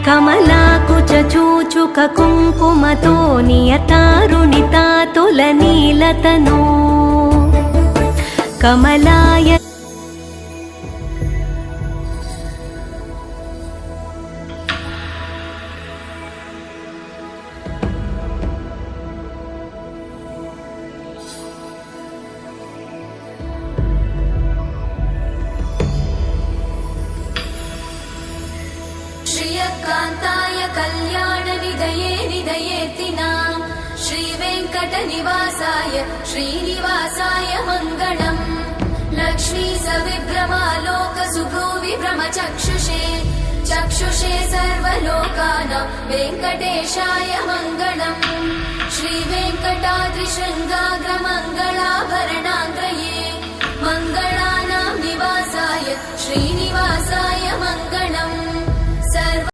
కమలాకుచూచుక కుంకుమతో నియతారుణితాతుల నీలతనో కమలాయ श्रियकान्ताय कल्याण निधये निधयेतिनां श्रीवेङ्कटनिवासाय श्रीनिवासाय मङ्गलम् लक्ष्मी सविभ्रमालोक सुभ्रूविभ्रमचक्षुषे चक्षुषे सर्वलोकानां वेङ्कटेशाय मङ्गलम् श्रीवेङ्कटाद्रिशृङ्गाग्रमङ्गलाभरणाङ्गये